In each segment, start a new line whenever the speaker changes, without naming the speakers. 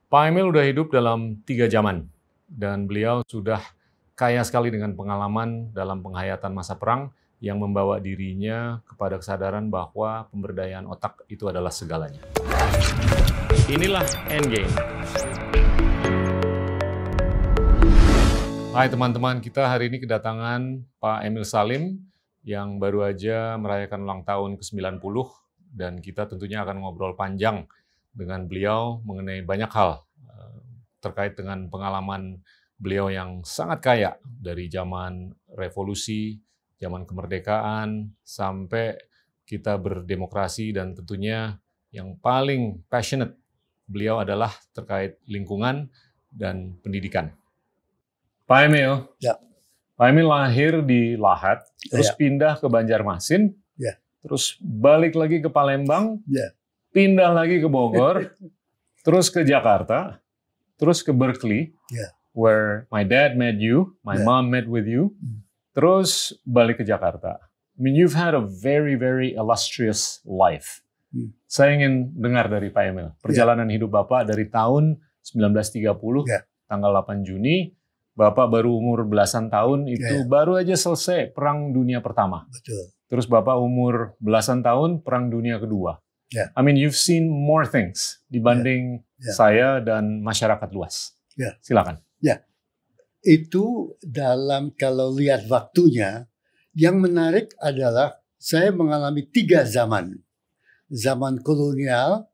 Pak Emil udah hidup dalam 3 zaman, dan beliau sudah kaya sekali dengan pengalaman dalam penghayatan masa perang yang membawa dirinya kepada kesadaran bahwa pemberdayaan otak itu adalah segalanya. Inilah Endgame. Hai teman-teman, kita hari ini kedatangan Pak Emil Salim yang baru aja merayakan ulang tahun ke-90, dan kita tentunya akan ngobrol panjang dengan beliau mengenai banyak hal terkait dengan pengalaman beliau yang sangat kaya dari zaman revolusi, zaman kemerdekaan, sampai kita berdemokrasi, dan tentunya yang paling passionate beliau adalah terkait lingkungan dan pendidikan. Pak Emil,
Ya.
Pak Emil lahir di Lahat, terus
Ya.
pindah ke Banjarmasin,
Ya.
terus balik lagi ke Palembang,
Ya.
pindah lagi ke Bogor, terus ke Jakarta, terus ke Berkeley,
Ya.
where my dad met you, my
Ya.
mom met with you, terus balik ke Jakarta. I mean, you've had a very, very illustrious life. Saya ingin dengar dari Pak Emil, perjalanan hidup Bapak dari tahun 1930,
Ya.
tanggal 8 Juni, Bapak baru umur belasan tahun, itu baru aja selesai Perang Dunia Pertama.
Betul.
Terus Bapak umur belasan tahun, Perang Dunia Kedua.
Ya.
I mean, you've seen more things dibanding saya dan masyarakat luas.
Ya.
Silakan.
Ya, itu dalam kalau lihat waktunya, yang menarik adalah saya mengalami 3 zaman. Zaman kolonial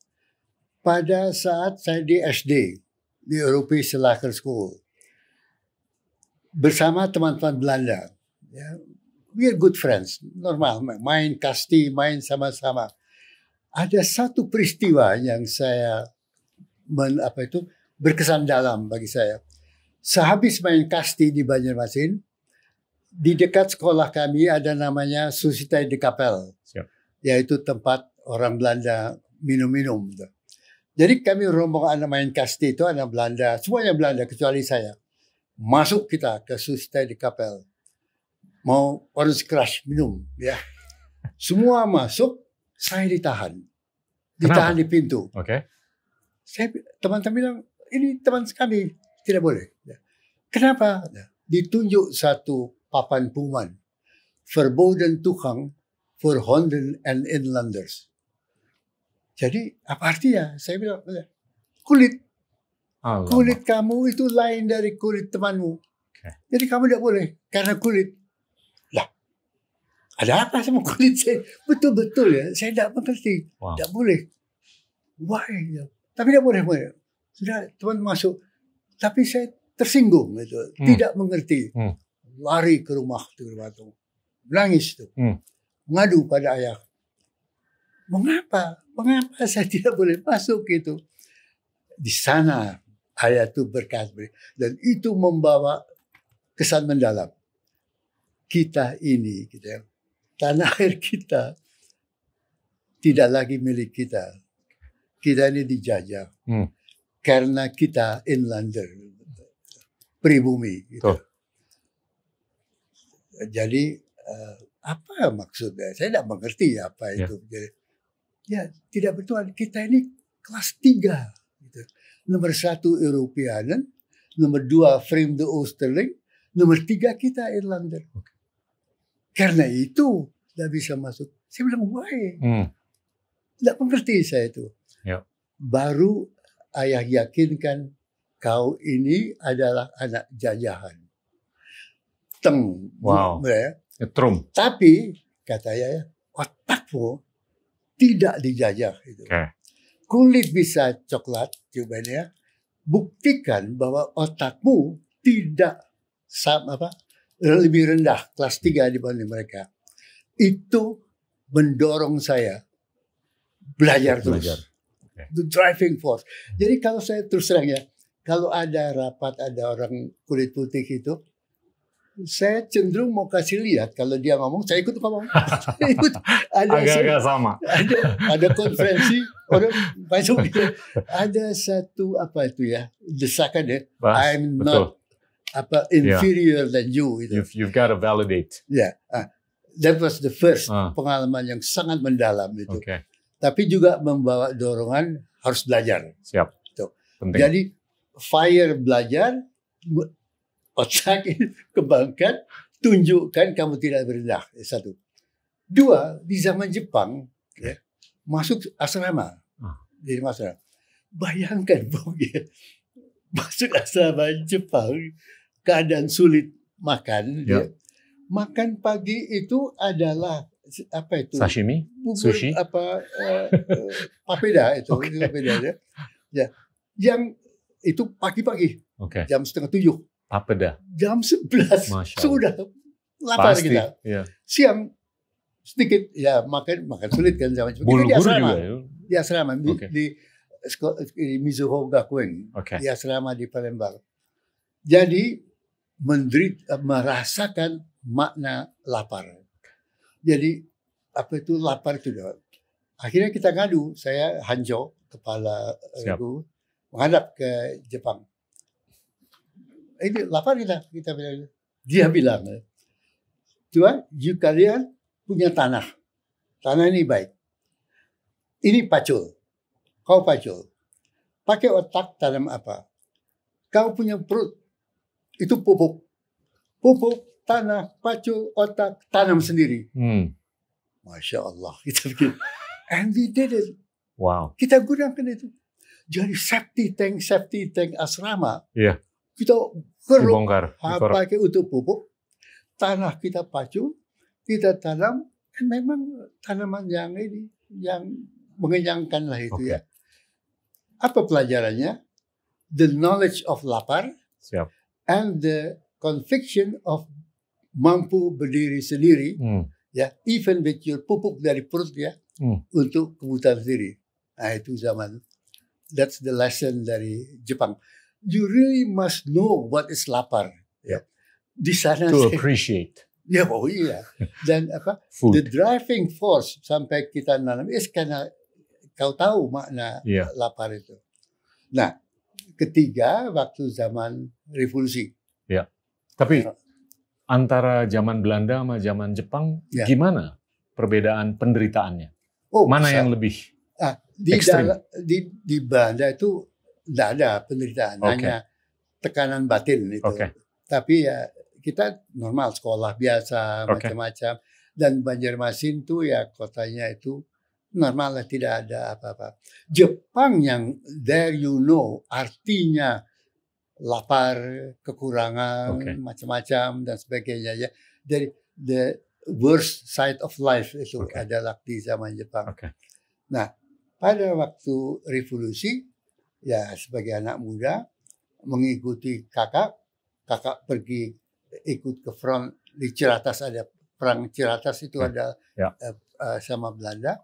pada saat saya di SD, di European Lager School, bersama teman-teman Belanda. Ya, we are good friends, normal, main kasti, main sama-sama. Ada satu peristiwa yang saya berkesan dalam bagi saya. Sehabis main kasti di Banjarmasin, di dekat sekolah kami ada namanya Société de Kapel, yaitu tempat orang Belanda minum-minum. Jadi kami rombongan main kasti itu anak Belanda, semuanya Belanda kecuali saya. Masuk kita ke Société de Kapel, mau orange crush minum, ya. Semua masuk, saya ditahan di pintu.
Oke.
Teman-teman bilang, ini teman kami, tidak boleh. Kenapa? Ditunjuk satu papan pengumuman, verboden toegang voor honden en inlanders. Jadi apa artinya? Saya bilang, kulit kamu itu lain dari kulit temanmu. Jadi kamu tidak boleh karena kulit. Lah, ada apa sama kulit saya? Betul-betul ya, saya tidak mengerti. Tidak boleh. Why? Tapi tidak boleh. Sudah teman masuk, tapi saya tersinggung itu, tidak mengerti. Lari ke rumah itu, nangis itu, mengadu pada ayah. Mengapa saya tidak boleh masuk itu? Di sana ayah itu berkata, dan itu membawa kesan mendalam. Kita ini, tanah air kita tidak lagi milik kita. Kita ini dijajah karena kita inlander, pribumi. Gitu. Jadi apa maksudnya? Saya tidak mengerti apa itu. Ya, tidak betul. Kita ini kelas 3. Gitu. Nomor 1 Europeanen, nomor 2 Vreemde Oosterling, nomor 3 kita Irlander. Karena itu tidak bisa masuk. Saya bilang, why? Tidak mengerti saya itu. Baru ayah yakinkan kau ini adalah anak jajahan.
Trum.
Tapi kata ayah, otakmu tidak dijajah. Gitu. Kulit bisa coklat, coba ya. Buktikan bahwa otakmu tidak lebih rendah kelas 3 dibanding mereka. Itu mendorong saya belajar terus. The driving force. Jadi kalau saya terus terang ya, kalau ada rapat ada orang kulit putih itu, saya cenderung mau kasih lihat. Kalau dia ngomong, saya ikut ngomong.
Agak-agak sama.
Ada konferensi, orang masuk gitu. Ada satu desakan ya. I'm not inferior than you. Gitu.
You've got to validate.
That was the first pengalaman yang sangat mendalam itu. Tapi juga membawa dorongan harus belajar.
Siap.
Gitu.
penting.
Jadi fire belajar, otak kembangkan, tunjukkan kamu tidak berendah. Satu. Dua, di zaman Jepang ya, masuk asrama. Jadi masalah. Bayangkan Bung, ya, masuk asrama Jepang, keadaan sulit makan. Ya. Makan pagi itu adalah apa itu?
Sashimi, sushi,
papeda itu, papeda ya. Ya, yang itu pagi-pagi, jam 6:30.
Papeda.
Jam 11 sudah lapar kita.
Ya.
Siang sedikit ya makan sulit kan zaman itu di asrama. Di asrama di Mizuho Gakuen, di asrama di Palembang. Jadi merasakan makna lapar. Jadi apa itu lapar itu? Akhirnya kita ngadu, saya Hanjo, kepala menghadap ke Jepang. Ini lapar kita bilang. Dia bilang, coba kalian punya tanah ini baik. Ini pacul, kau pacul. Pakai otak tanam apa? Kau punya perut, itu pupuk, tanah, pacul, otak, tanam sendiri. Masya Allah, kita bikin. And we did it.
Wow.
Kita gunakan itu. Jadi safety tank asrama.
Iya.
Kita keruk, pakai untuk pupuk, tanah kita pacul, kita tanam, dan memang tanaman yang mengenyangkan lah itu ya. Apa pelajarannya? The knowledge of lapar.
Siap.
And the conviction of mampu berdiri sendiri, ya, even with your pupuk dari perut ya, untuk kebutuhan sendiri. Nah itu zaman. That's the lesson dari Jepang. You really must know what is lapar. Ya. Di sana
to appreciate.
Ya, oh iya. Dan apa?
Food.
The driving force sampai kita nanam is karena kau tahu makna lapar itu. Nah, ketiga waktu zaman revolusi.
Ya. Tapi antara zaman Belanda sama zaman Jepang gimana perbedaan penderitaannya? Mana yang lebih ekstrim?
Di Belanda itu tidak ada penderitaan, hanya tekanan batin itu. Tapi ya kita normal sekolah biasa macam-macam, dan Banjarmasin tuh ya kotanya itu normal lah, tidak ada apa-apa. Jepang yang there artinya lapar, kekurangan, macam-macam dan sebagainya ya. Dari the worst side of life itu adalah di zaman Jepang. Nah, pada waktu revolusi ya sebagai anak muda mengikuti kakak pergi ikut ke front di Ciracas, ada perang Ciracas itu ada sama Belanda,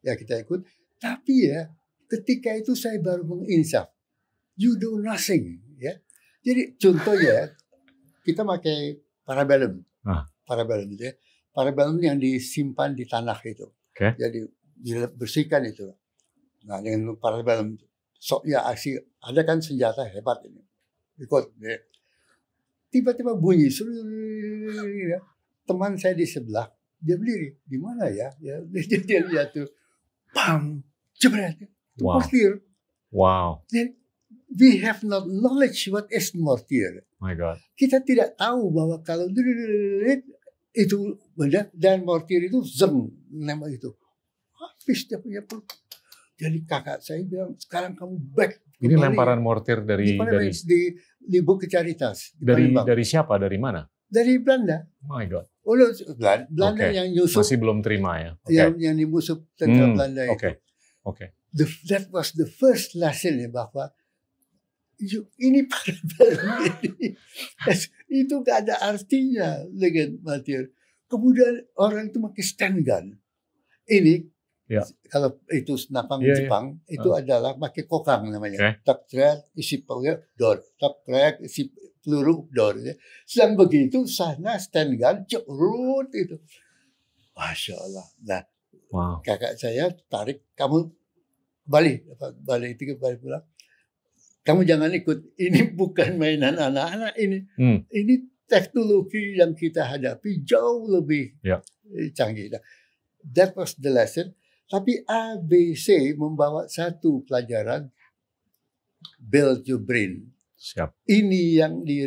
ya kita ikut. Tapi ya ketika itu saya baru menginsaf, you do nothing ya. Jadi contohnya kita pakai parabellum itu ya, parabellum yang disimpan di tanah itu, jadi dibersihkan itu. Nah dengan parabellum ya aksi ada kan senjata hebat ini, ikut ya. Tiba-tiba bunyi, ya. Teman saya di sebelah, dia berdiri, di mana ya? Dia lihat tuh, pam, jebret, mortir.
Wow.
Then, we have not knowledge what is mortir.
My God.
Kita tidak tahu bahwa kalau itu benda dan mortir itu zeng, nama itu. Habis dia punya perut. Jadi kakak saya bilang, sekarang kamu back.
Ini lemparan mortir dari
di Bukit Caritas.
Dari siapa? Dari mana?
Dari Belanda.
My God.
Belanda yang nyusup.
Masih belum terima ya.
Yang dimusuh tentara Belanda itu. That was the first lesson ya, bahwa ini parabellum ini itu gak ada artinya dengan mortir. Kemudian orang itu pakai stand gun. Ini kalau itu senapang Jepang itu adalah pakai kokang namanya. Tak trek isi peluru dor, tak trek isi peluru dor. Sedang begitu sana stand gun cerut itu. Masya Allah. Nah, kakak saya tarik, kamu balik pulang. Kamu jangan ikut. Ini bukan mainan anak-anak ini. Ini teknologi yang kita hadapi jauh lebih canggih. That was the lesson. Tapi ABC membawa satu pelajaran, build your brain.
Siap.
Ini yang di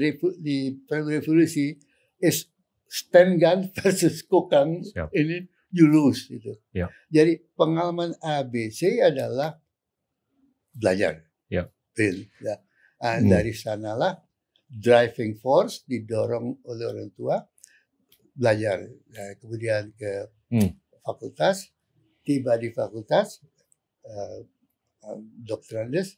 revolusi is stand gun versus kokang.
Siap.
Ini you lose itu.
Ya.
Jadi pengalaman ABC adalah belajar.
Ya.
Build. Ya. Dari sanalah driving force didorong oleh orang tua belajar. Kemudian ke fakultas, tiba di fakultas doktoralis,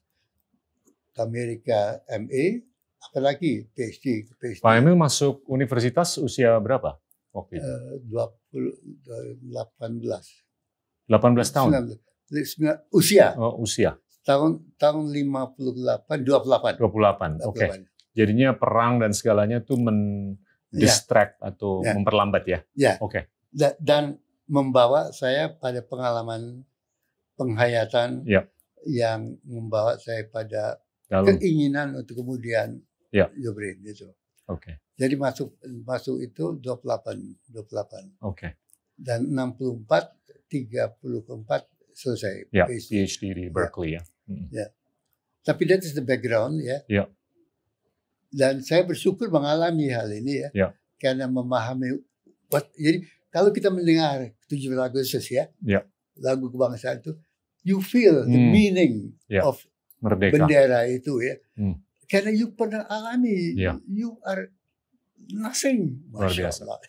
Amerika MA, apalagi PhD.
Pak Emil masuk universitas usia berapa waktu itu?
18
tahun.
19, usia.
Oh, usia.
Tahun 28.
Oke. Jadinya perang dan segalanya tuh distract atau memperlambat ya.
Ya.
Oke.
Dan membawa saya pada pengalaman penghayatan yang membawa saya pada keinginan untuk kemudian Jobrin gitu.
Oke.
Jadi masuk itu 28.
Oke.
Dan 34 selesai
PhD di Berkeley ya.
Ya. Tapi that is the background ya.
Ya.
Dan saya bersyukur mengalami hal ini ya. Karena memahami jadi kalau kita mendengar 17 Agustus ya. Lagu kebangsaan itu you feel the meaning of
Merdeka.
Bendera itu ya. Karena you pernah alami, you are nothing. Masya Allah.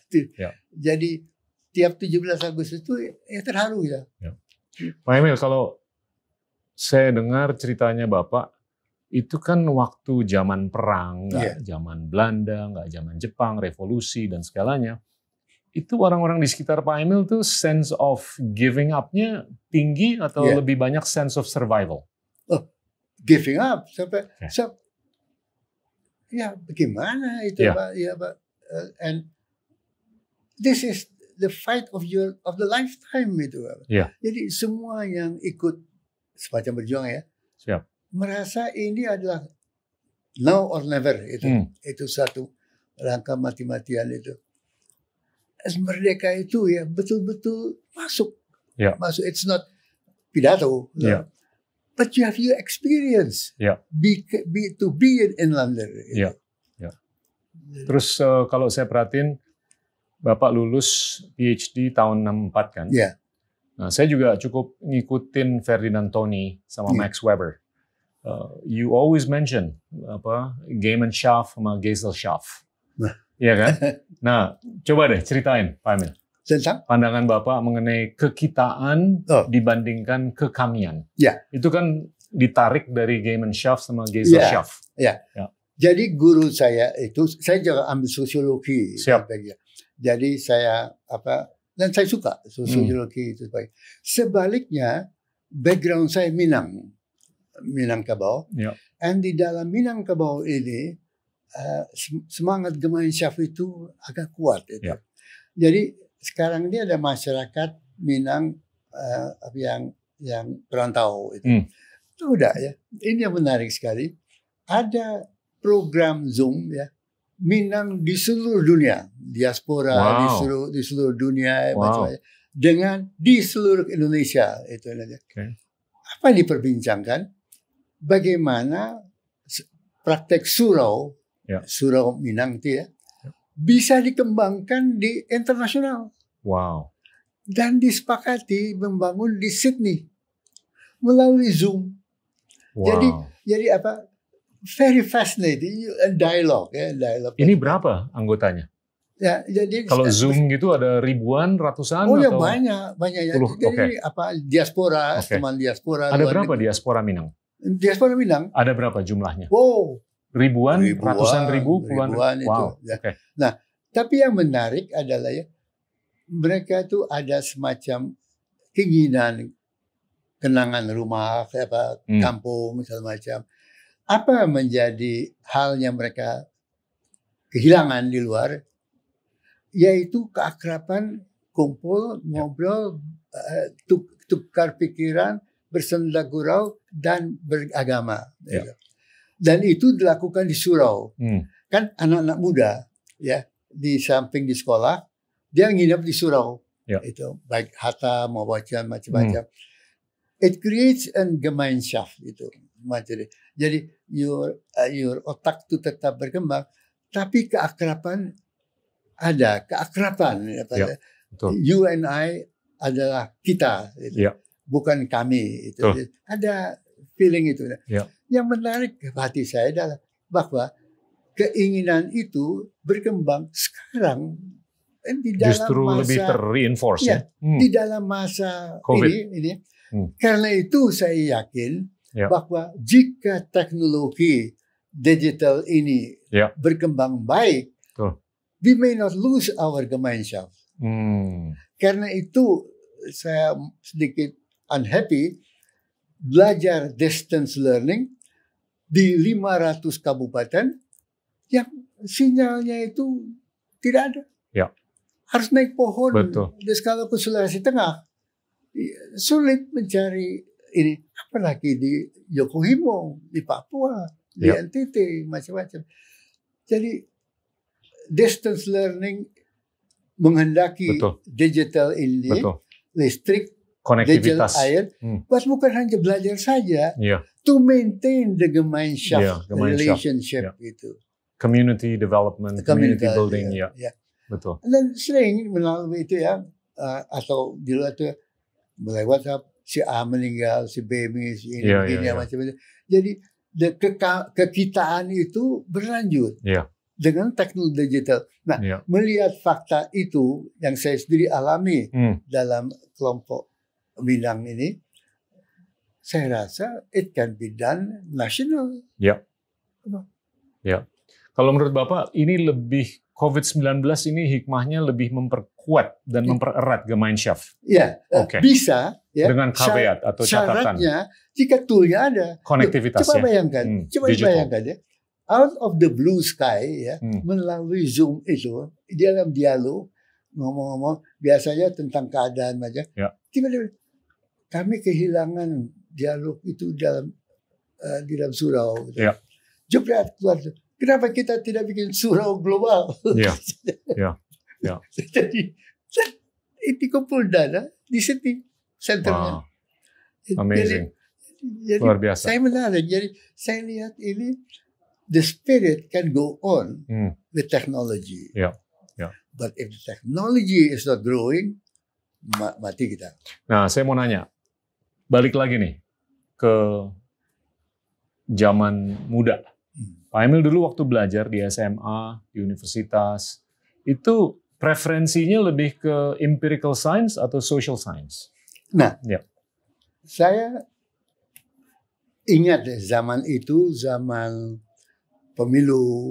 Jadi tiap 17 Agustus itu ya terharu ya.
Pak Emil, kalau saya dengar ceritanya Bapak, itu kan waktu zaman perang, nggak zaman Belanda, nggak zaman Jepang, revolusi dan segalanya. Itu orang-orang di sekitar Pak Emil tuh sense of giving up-nya tinggi atau lebih banyak sense of survival?
Giving up sampai ya bagaimana itu Pak ya Pak, and this is the fight of the lifetime itu Pak. Jadi semua yang ikut semacam berjuang ya merasa ini adalah now or never itu satu rangka mati-matian itu. Merdeka itu ya betul-betul masuk. It's not pidato. But you have your experience. To be an inlander.
Terus kalau saya perhatiin, Bapak lulus PhD tahun 64 kan? Nah, saya juga cukup ngikutin Ferdinand Toni sama Max Weber. You always mention Gemeinschaft sama Gesellschaft. Iya kan? Nah, coba deh ceritain, Pak Emil.
Tentang
pandangan Bapak mengenai kekitaan dibandingkan kekamian. Itu kan ditarik dari Gemeinschaft sama Gesellschaft.
Jadi guru saya itu, saya juga ambil sosiologi. Jadi saya dan saya suka sosiologi itu. Sebaliknya, background saya Minangkabau. Dan di dalam Minangkabau ini semangat Gemeinschaft itu agak kuat. Jadi sekarang ini ada masyarakat Minang yang perantau itu. Itu udah ya. Ini yang menarik sekali. Ada program Zoom ya. Minang di seluruh dunia, diaspora di seluruh dunia macam-macam. Dengan di seluruh Indonesia itu aja. Apa yang diperbincangkan? Bagaimana praktek surau Minang itu ya. Bisa dikembangkan di internasional. Dan disepakati membangun di Sydney melalui Zoom. Jadi apa? Very fascinating dialogue.
Ini berapa anggotanya?
Ya, jadi
kalau Zoom gitu ada ribuan, ratusan?
Atau banyak ya. Jadi diaspora, teman diaspora.
Ada berapa diaspora Minang?
Diaspora Minang.
Ada berapa jumlahnya?
Ribuan,
ratusan ribu, puluhan
itu. Nah, tapi yang menarik adalah ya mereka itu ada semacam keinginan kenangan rumah, kampung, segala macam. Apa menjadi hal yang mereka kehilangan di luar? Yaitu keakraban, kumpul, ngobrol, tukar pikiran, bersenda gurau dan beragama. Dan itu dilakukan di surau. Kan anak-anak muda ya di samping di sekolah dia nginap di surau. Itu baik Hatta mau macam-macam. It creates a Gemeinschaft itu. Jadi your otak itu tetap berkembang, tapi keakraban ada, keakraban.
Ya, betul.
You and I adalah kita, gitu.
Ya.
Bukan kami. Itu.
Betul.
Ada feeling itu.
Ya.
Yang menarik hati saya adalah bahwa keinginan itu berkembang sekarang di dalam
justru
masa,
lebih ter-reinforce ya.
Di dalam masa
COVID.
ini. Karena itu saya yakin bahwa jika teknologi digital ini berkembang baik, we may not lose our Gemeinschaft. Karena itu saya sedikit unhappy belajar distance learning di 500 kabupaten yang sinyalnya itu tidak ada. Harus naik pohon.
Betul.
Dan kalau ke Sulawesi Tengah sulit mencari ini, apalagi di Yokohimo, di Papua, di NTT, macam-macam. Jadi distance learning menghendaki digital ini, listrik,
konektivitas,
digital air, bukan hanya belajar saja, to maintain the Gemeinschaft relationship itu.
Community development, community building, betul.
Dan sering melalui itu atau di luar itu mulai WhatsApp, si A meninggal, si B si ini, begini, macam-macam. Jadi kekitaan itu berlanjut dengan teknologi digital. Nah, melihat fakta itu yang saya sendiri alami dalam kelompok Minang ini, saya rasa it can be done national.
Kalau menurut Bapak, ini lebih COVID-19 ini hikmahnya lebih memperkuat dan mempererat Gemeinschaft.
Bisa.
Dengan caveat atau catatan.
Syaratnya, jika toolnya ada.
Konektivitasnya.
Coba bayangkan. Out of the blue sky, melalui Zoom itu, dalam dialog, ngomong-ngomong, biasanya tentang keadaan aja. Tiba-tiba, kami kehilangan dialog itu di dalam surau. Jepret keluar. Kenapa kita tidak bikin surau global? Jadi ini kumpul dana di sini senternya.
Amazing.
Jadi, luar biasa. Saya menarik. Jadi saya lihat ini the spirit can go on with technology. But if the technology is not growing, mati kita.
Nah, saya mau nanya, balik lagi nih ke zaman muda. Pak Emil dulu waktu belajar di SMA, di universitas, itu preferensinya lebih ke empirical science atau social science?
Nah, saya ingat zaman itu, zaman pemilu,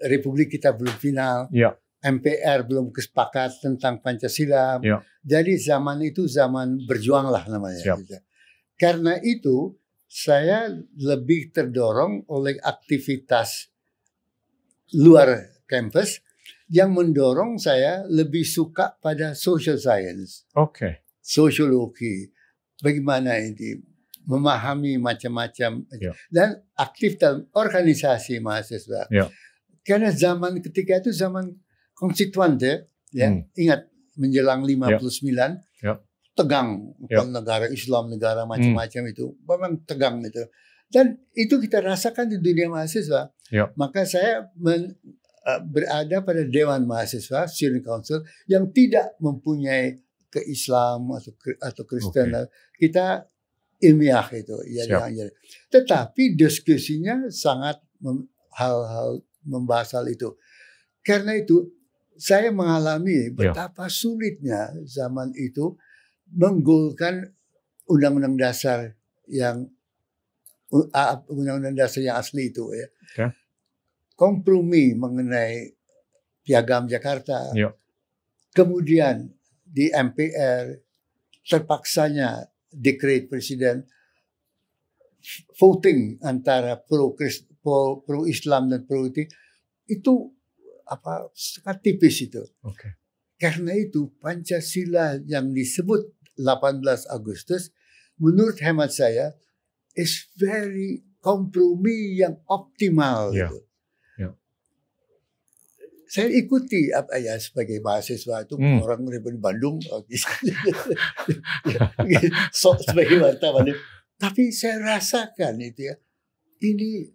Republik kita belum final, MPR belum kesepakat tentang Pancasila. Jadi zaman itu zaman berjuang lah namanya. Karena itu, saya lebih terdorong oleh aktivitas luar kampus yang mendorong saya lebih suka pada social science. Sosiologi. Bagaimana ini memahami macam-macam dan aktif dalam organisasi mahasiswa. Karena zaman ketika itu zaman konstituante, ingat menjelang 59 tegang, negara Islam, negara macam-macam itu, memang tegang itu. Dan itu kita rasakan di dunia mahasiswa. Maka saya berada pada Dewan Mahasiswa, Student Council, yang tidak mempunyai ke-Islam atau Kristen. Kita ilmiah itu. Tetapi diskusinya sangat hal-hal membahas hal itu. Karena itu, saya mengalami betapa sulitnya zaman itu menggolkan undang-undang dasar yang asli itu kompromi mengenai Piagam Jakarta. Kemudian di MPR terpaksanya dekret presiden voting antara pro Islam dan pro itu sangat tipis itu. Karena itu Pancasila yang disebut 18 Agustus menurut hemat saya is very kompromi yang optimal. saya ikuti apa ya sebagai mahasiswa itu orang dari Bandung, sebagai wartawan. Tapi saya rasakan itu ya, ini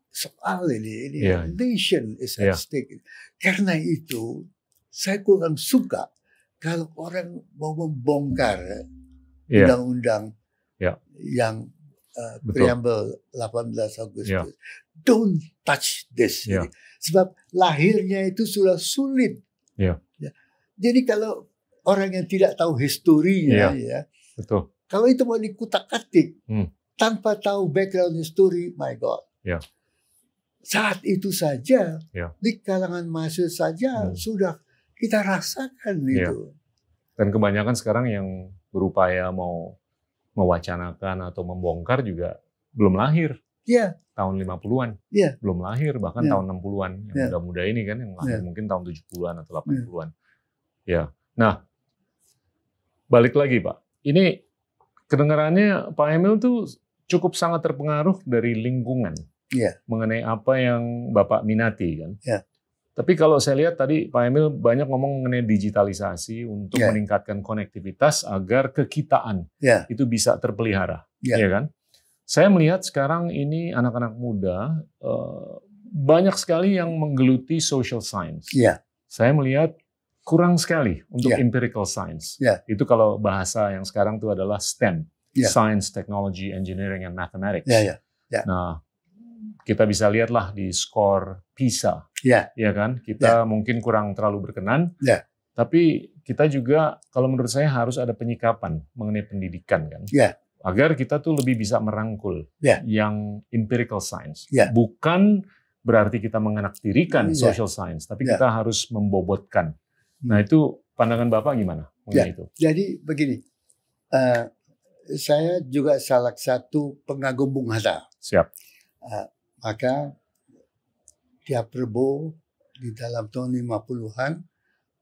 soal ini nation is at stake. Karena itu saya kurang suka kalau orang mau membongkar undang-undang yang preamble 18 Agustus. Don't touch this. Sebab lahirnya itu sudah sulit. Ya. Jadi kalau orang yang tidak tahu historinya,
betul.
Kalau itu mau dikutak-katik tanpa tahu background history, my God. Saat itu saja di kalangan mahasiswa saja sudah kita rasakan itu.
Dan kebanyakan sekarang yang berupaya mau mewacanakan atau membongkar juga belum lahir. Tahun 50-an. Belum lahir, bahkan tahun 60-an. Yang muda-muda ini kan, yang lahir mungkin tahun 70-an atau 80-an. Nah, balik lagi Pak. Ini kedengarannya Pak Emil tuh cukup sangat terpengaruh dari lingkungan. Mengenai apa yang Bapak minati kan. Tapi kalau saya lihat tadi Pak Emil banyak ngomong mengenai digitalisasi untuk meningkatkan konektivitas agar kekitaan itu bisa terpelihara. Ya kan? Saya melihat sekarang ini anak-anak muda banyak sekali yang menggeluti social science. Saya melihat kurang sekali untuk empirical science. Itu kalau bahasa yang sekarang itu adalah STEM, Science, Technology, Engineering, and Mathematics. Nah, kita bisa lihatlah di skor PISA, ya kan? Kita mungkin kurang terlalu berkenan, tapi kita juga kalau menurut saya harus ada penyikapan mengenai pendidikan kan. Agar kita tuh lebih bisa merangkul yang empirical science. Bukan berarti kita mengenaktirikan social science, tapi kita harus membobotkan. Nah itu pandangan Bapak gimana mengenai itu?
Jadi begini, saya juga salah satu pengagum Bung Hatta.
Siap.
Maka tiap Rebo di dalam tahun 50-an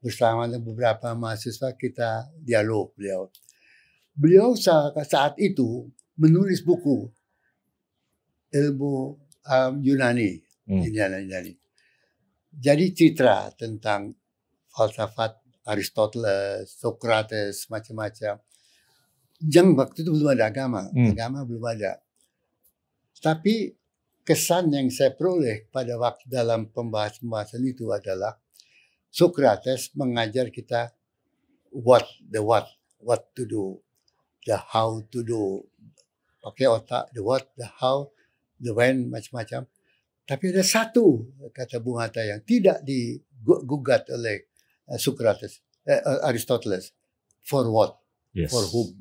bersama dengan beberapa mahasiswa kita dialog beliau. Beliau saat itu menulis buku ilmu Yunani. Jadi citra tentang falsafat Aristoteles, Socrates, macam-macam. Yang waktu itu belum ada agama. Agama belum ada. Tapi kesan yang saya peroleh pada waktu dalam pembahasan itu adalah Socrates mengajar kita what to do. The how to do, pakai otak, the what, the how, the when, macam-macam. Tapi ada satu kata Bung Hatta yang tidak digugat oleh Socrates, Aristoteles. For what? For whom?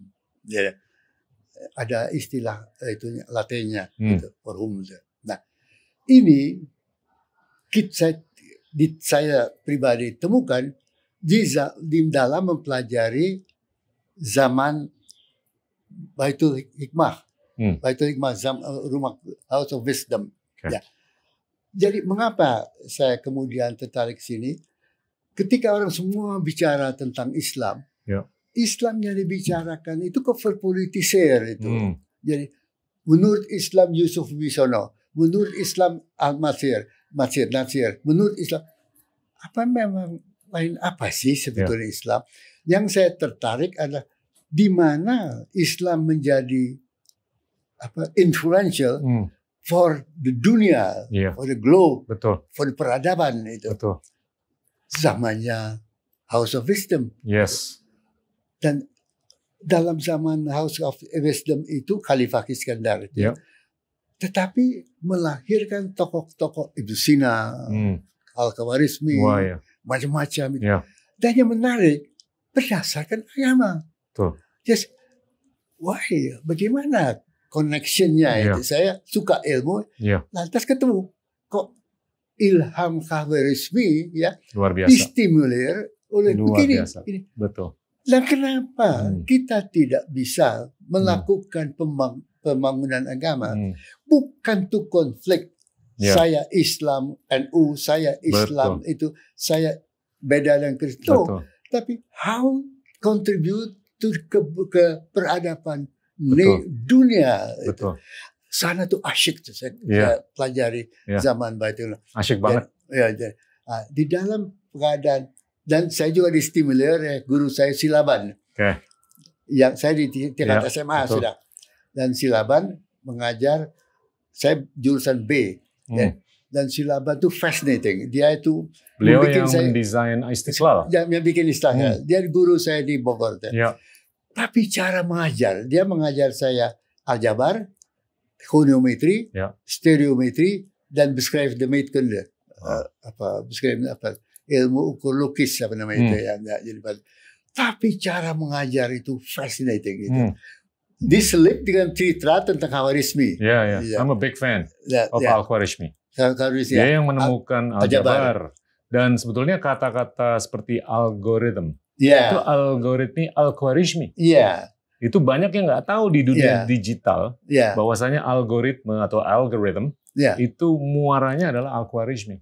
Ada istilah itu latinnya, gitu, for whom. Nah, ini saya pribadi temukan di dalam mempelajari zaman Baitul Hikmah, rumah House of Wisdom. Jadi mengapa saya kemudian tertarik sini? Ketika orang semua bicara tentang Islam, Islam yang dibicarakan itu kepolitisir itu. Jadi menurut Islam Yusuf Wisono, menurut Islam Al-Nasir, menurut Islam apa sih sebetulnya Islam? Yang saya tertarik adalah di mana Islam menjadi influential for the dunia, for the globe, for the peradaban itu. Zamannya House of Wisdom. Dan dalam zaman House of Wisdom itu Khalifah Iskandar itu. Tetapi melahirkan tokoh-tokoh Ibnu Sina, Al-Khawarizmi, macam-macam itu. Dan yang menarik berdasarkan agama. Just why? Bagaimana connectionnya itu? Saya suka ilmu, lantas ketemu kok Ilham Khawarizmi
luar biasa.
Distimulir oleh begini.
Betul.
Dan kenapa kita tidak bisa melakukan pembangunan agama? Bukan tuh konflik. Saya Islam NU, saya Islam itu, saya beda dengan Kristen. Tapi how contribute ke peradaban dunia. Sana tuh asyik tuh saya pelajari zaman Baitullah.
Asyik banget.
Di dalam keadaan, dan saya juga distimulir ya guru saya Silaban. Yang saya di tingkat SMA
betul.
sudah. Dan Silaban mengajar, saya jurusan B. Ya. Dan Silaban itu fascinating. Dia itu
beliau yang mendesain Istiqlal.
Yang bikin Istiqlal. Dia guru saya di Bogor. Ya. Tapi cara mengajar, dia mengajar saya aljabar, goniometri, stereometri, dan beschrijfmeetkunde. Ilmu ukur lukis apa namanya itu ya. Jadi, tapi cara mengajar itu fascinating gitu. Diselip dengan cerita tentang Khawarizmi.
I'm a big fan of Al-Khwarizmi. Dia yang menemukan aljabar. Dan sebetulnya kata-kata seperti algoritma itu algoritmi Al-Khwarizmi. Itu banyak yang nggak tahu di dunia digital bahwasanya algoritma atau algorithm itu muaranya adalah Al-Khwarizmi.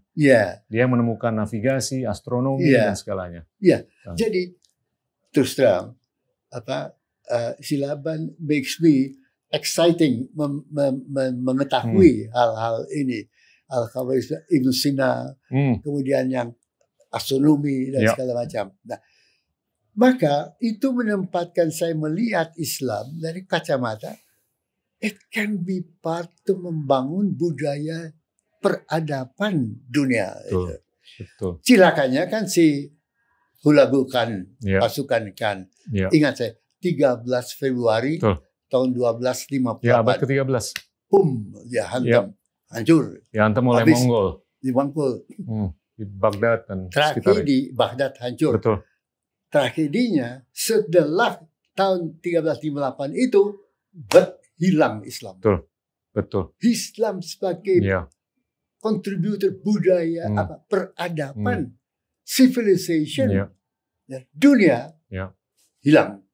Dia menemukan navigasi, astronomi dan segalanya.
Jadi terus terang Silaban makes me exciting mengetahui hal-hal ini. Al-Khwarizmi, Ibn Sina, kemudian yang astronomi dan segala macam. Nah, maka itu menempatkan saya melihat Islam dari kacamata it can be part to membangun budaya peradaban dunia.
Betul.
Cilakanya kan si Hulagukan, pasukan kan. Ingat saya, 13 Februari tahun 1258.
Abad ke-13.
Dia hantam. Hancur.
Dihantam oleh Mongol.
Di Mongol.
Di Baghdad dan
sekitarnya. Di Baghdad hancur.
Betul.
Tragedinya setelah tahun 1358 itu hilang Islam.
Betul.
Islam sebagai kontributor budaya peradaban, civilization, dunia hilang.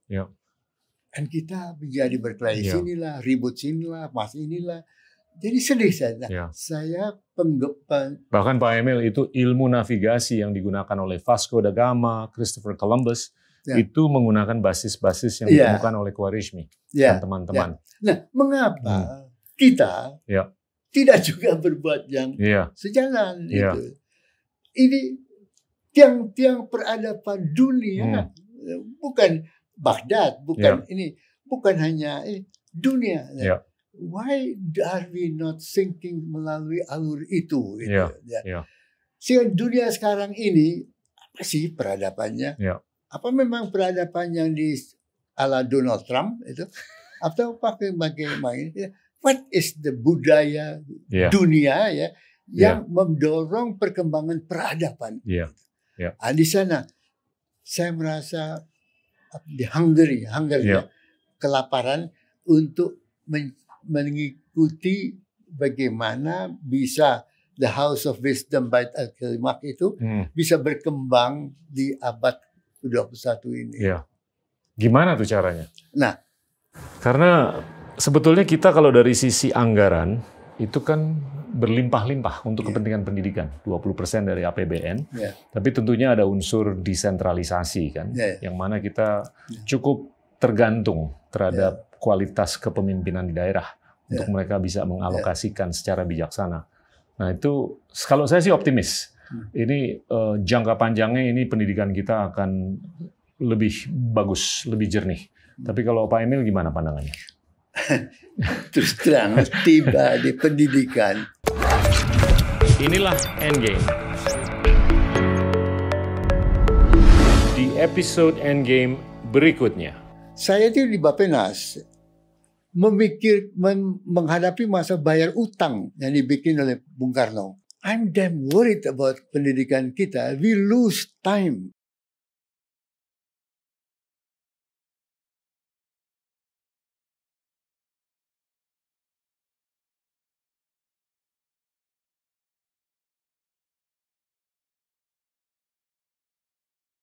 Dan kita menjadi berkelahi sinilah, ribut sinilah, mas inilah. Jadi sedih saya. Saya
bahkan Pak Emil itu ilmu navigasi yang digunakan oleh Vasco da Gama, Christopher Columbus itu menggunakan basis-basis yang ditemukan oleh Khwarizmi dan teman-teman.
Nah, mengapa kita tidak juga berbuat yang sejalan itu? Ini tiang-tiang peradaban dunia, bukan Baghdad, bukan ini, bukan hanya dunia. Why are we not thinking melalui alur itu? Sehingga dunia sekarang ini apa sih peradabannya? Apa memang peradaban yang di ala Donald Trump itu? Atau pakai bagaimana? What is the budaya dunia yang mendorong perkembangan peradaban? Di sana saya merasa di Hungary kelaparan untuk mengikuti bagaimana bisa the House of Wisdom Bait al-Kalimah itu bisa berkembang di abad ke-21 ini.
Gimana tuh caranya?
Nah,
karena sebetulnya kita kalau dari sisi anggaran itu kan berlimpah-limpah untuk kepentingan pendidikan, 20% dari APBN. Tapi tentunya ada unsur desentralisasi kan, yang mana kita cukup tergantung terhadap kualitas kepemimpinan di daerah untuk mereka bisa mengalokasikan secara bijaksana. Nah itu kalau saya sih optimis. Ini jangka panjangnya ini pendidikan kita akan lebih bagus, lebih jernih. Tapi kalau Pak Emil gimana pandangannya?
Terus terang tiba di pendidikan.
Inilah Endgame. Di episode Endgame berikutnya.
Saya itu di Bappenas menghadapi masa bayar utang yang dibikin oleh Bung Karno. I'm damn worried about pendidikan kita. We lose time.